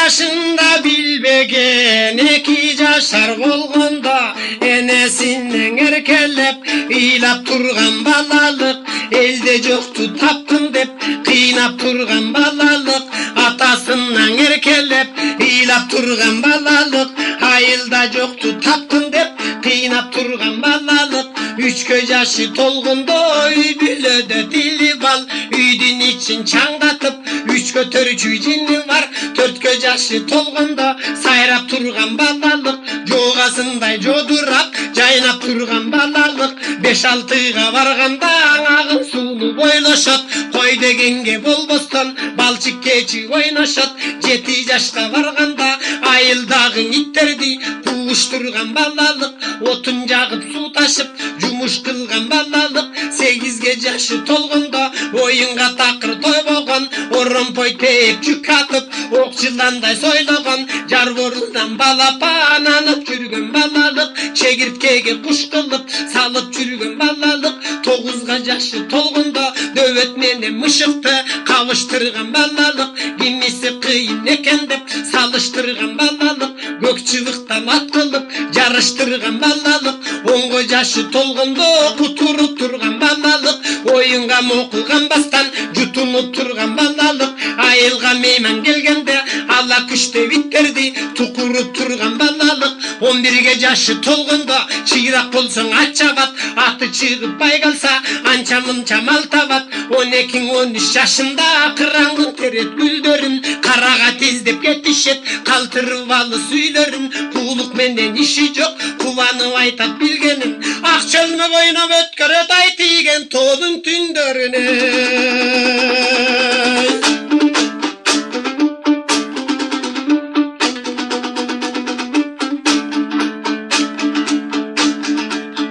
yaşında bilbegen 2 yaşar bolgonda enesinden erkelep ыйлап турган балалык элде жокту таптым деп кыйнап турган балалык атасынан эркелеп ыйлап турган балалык айылда жокту таптым деп кыйнап турган балалык 3 жашы толгондо үй бүлөдө тили бал үйдүн ичин чаңдатып 3 көтөрүүчү жини бар 4 жашы толгондо сайрап турган балалык жоогасындай жодурап жайнап турган балалык 5-6 барганда агын сууну бойлошот кой дегенге болбостон балчык кечи ойношот 7 жашка барганда айылдагы иттерди кууштурган балалык отун жагып суу ташып жумуш кылган балалык 8 жашы толгондо оюнга такыр тойбогон оромпой тээп жүк атып ок жыландай сойлогон жар борундан балапан алып жүргөн балалык чегирткеге куш кылып салып жүргөн балалык 9 жашы толгондо дөбөт менен мышыкты кабыштырган балалык кимиси кыйын экен деп салыштырган балалык көк чыбыктан ат кылып жарыштырган балалык 10 жашы толгондо кутуруп турган балалык оюнга мокулганбастан жутунуп турган балалык айылга мейман келгенде ала күчтө биттерди тукуруп турган балалык 11 жашы толгондо чыйрак болсоң ат чабат аты чыгып бай калса анча мынча мал табат 12-13 жашында кыраңдын терет гүлдөрүн карага тездеп кетишет калтырып алы сүйдөрүн куулук менен иши жок кубанып айтат билгенин ак чөлмөк ойноп өткөрөт ай тийген тоодун түндөрүнө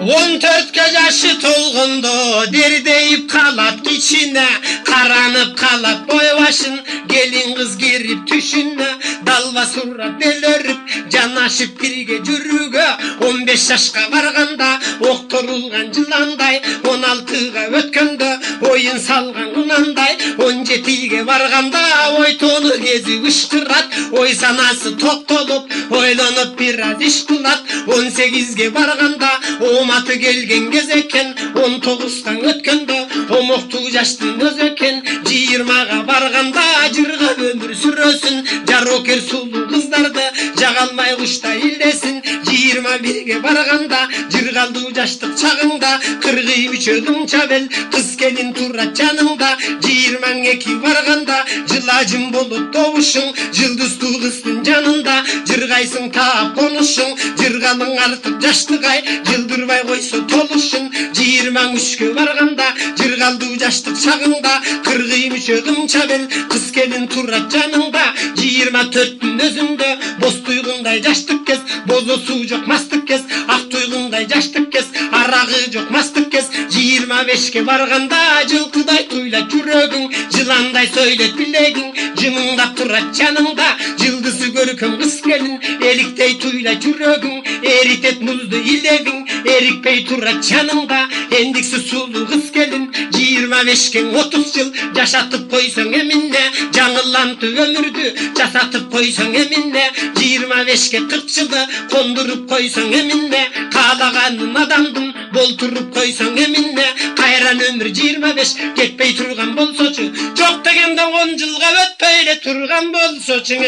14 жашы толгондо дердейип калат кичине каранып калат бой башын келин кыз кирип түшүнө далба сурап делөрүп жанашып бирге жүрүүгө 15 жашка барганда окторулган жыландай 16га өткөндө оюн салган кунандай 17ге барганда ойтону кезип ышкырат ой санасы токтолуп ойлонуп бир аз иш кылат 18ге барганда оматы келген кез экен 19тан өткөндө омоктуу жаштын өзү экен 20га барганда жыргап өмүр сүрөсүн жарокер сулуу кыздарды жага алмай куштай илдесин 21ге барганда жыргалдуу жаштык чагыңда кыргый үчөгүң чабел кыз келин турат жаныңда 22 барганда жылажым болуп добушуң жылдыздуу кыздын жанында жыргайсың таап конушуң жыргалың артып жаштыгай жылдырбай койсо толушуң 23ге барганда жыргалдуу жаштык чагыңда кыргый мүчөгүң чабел кыз келин турат жаныңда 24-түн өзүндө боз туйгундай жаштык кез бозо суу жок мастык кез ак туйгундай жаштык кез арагы жок мастык кез 25ке барганда жылкыдай туйлат жүрөгүң жыландай сөйлөт билегиң жымыңдап турат жаныңда жылдызы көркөм кыз келин эликтей туйлат жүрөгүң эритет музду илегиң эрикпей турат жаныңда эндикси сулуу кыз келин 25ке 30 жыл жашатып койсоң эмине жаңылантып өмүрдү жасатып койсоң эмине 25ке 40 жылды кондуруп койсоң эмине каалаганын адамдын болтуруп койсоң эмине кайран өмүр 25 кетпей турган болсочу жок дегенде 10 жылга өтпөй эле турган болсочу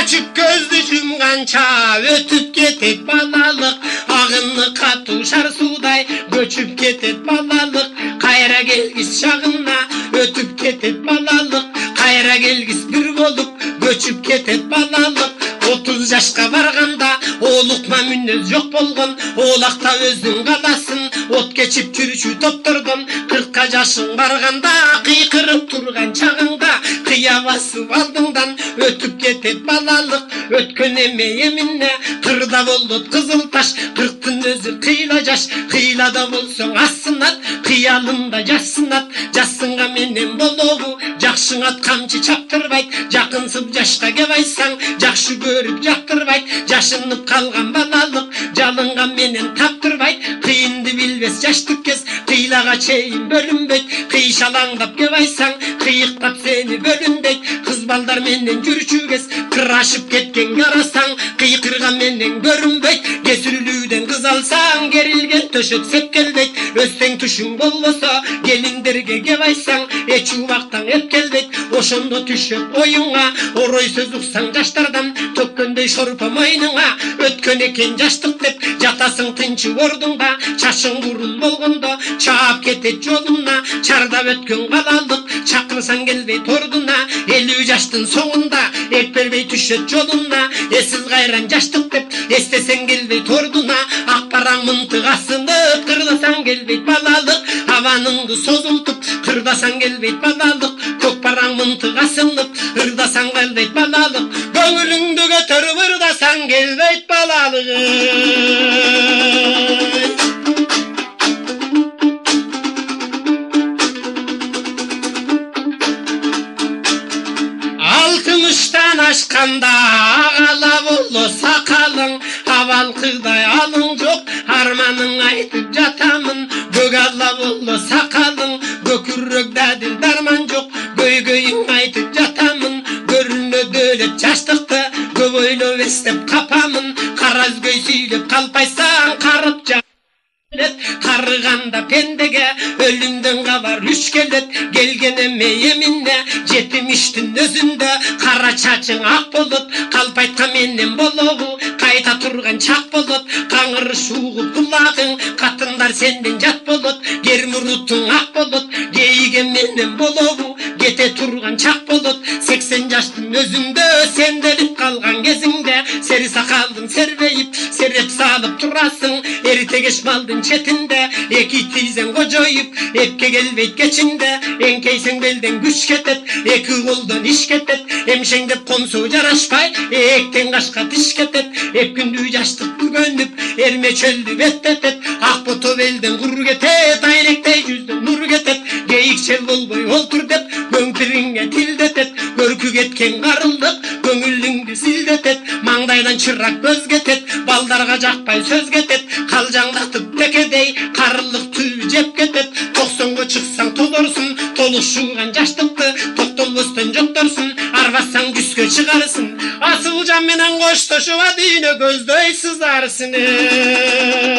ачык көздү жумганча өтүп кетет балалык агыны катуу шар суудай көчүп кетет балалык кайра келгис шагына өтүп кетет балалык кайра келгис бир болуп көчүп кетет балалык 30 жашка барганда олукма мүнөз жок болгон олакта өзүң каласың от кечип жүрчү топтордон 40 жашың барганда кыйкырып турган чагыңда кыя басып алдыңдан өтүп кетет балалык өткөн эме эмине кырда болот кызыл таш 40тын өзү кыйла жаш кыйлада болсоң асынат кыялында жассынат жассынга менен болобу жакшыңат камчы чаптырбайт жакынсып жашка кеп айтсаң жакшы көрүп жактырбайт жашынып калган балалык жала алынған менен таптырбайт, кыйынды билбес жаштык кез, кыйлага чейин бөлүнбөйт, кыйшалаңдап кеп айсаң, кыйыктап сени бөлүнбөйт, кыз балдар менен жүрчү кез, кырашып кеткен карасаң, кыйкырган менен көрүнбөйт, кесүрүлүүдөн кыз алсаң, керилген төшөк сепкелбейт, өссөң түшүң болбосо, келиндерге кеп айсаң, эч убактан эпкелбейт, ошондо түшөк оюңа, орой сөз уксаң жаштардан, төккөндөй шорпо мойнуңа, өткөн экен жаштык деп, жатасың тынчы ордуңда, чачың бурул болгондо, чаап кетет жолуна, чардап өткөн калалык, чакырсаң келбейт ордуна, 50 жаштын соңунда, эт бербей түшөт жолуна, эсил кайран жаштык деп, эстесең келбейт ордуна, ак параң мынтык асынып, кырдасаң келбейт балалык, абаныңды созултуп, кырдасаң келбейт балалык, көк параң мынтык асынып, ырдасаң келбейт балалык, көңүлүңдү көтөрүп ырдасаң келбейт балалык. Алтымыштан ашканда агала боло сакалың, абал кыздай алың жок, арманың айтып жатамын, бөгала боло сакалың, көкүрөк дадил дарман жок, көйгөйүң айтып жатамын, көрүнө дөөлөт жаштыкты, көп ойлоп эстеп капамын, кара көй сүйлөп калпайсаң, карып жа карыганда пендеге, өлүмдөн кабар үч келет, келген эме эминде, жетим иштин өзүндө, кара чачың ак болот, калпайтка менен болобу, кайта турган чак болот, каңырыш угуп кулагың, катындар сенден жат болот, кер мурутуң ак болот, кейиген менен болобу, кете турган чак болот, 80 жаштын өзүндө, сенделип калган кезиңде, сери сакалдың сербейип, сереп салып турасың, эритегеш малдын четинде, эки тийсең кожоюп, эпке келбейт кечиңде, эңкейсең белден күч кетет, эки колдон иш кетет, эмшеңдеп комсу жарашпай, эктен кашка тиш кетет, эпкүндүү жаштык бүгөнүп, эрме чөлдү беттетет, ак бото белден кур кетет, айректей жүздөн нур кетет, кейикчел болбой олтур деп, көңпириңе тилдетет, көркү кеткен карылдык, көңүлүңдү силдетет, маңдайдан чырак көз кетет, балдарга жакпай сөз кетет, калжаңдатып текедей, карылык түбү жеп кетет, 90го чыксаң тодорсун, толушуган жаштыкты, токтолбостон жокторсун, арбасаң күскө чыгарсың, асыл жан менен коштошуп, дүйнө көздөй сызарсың.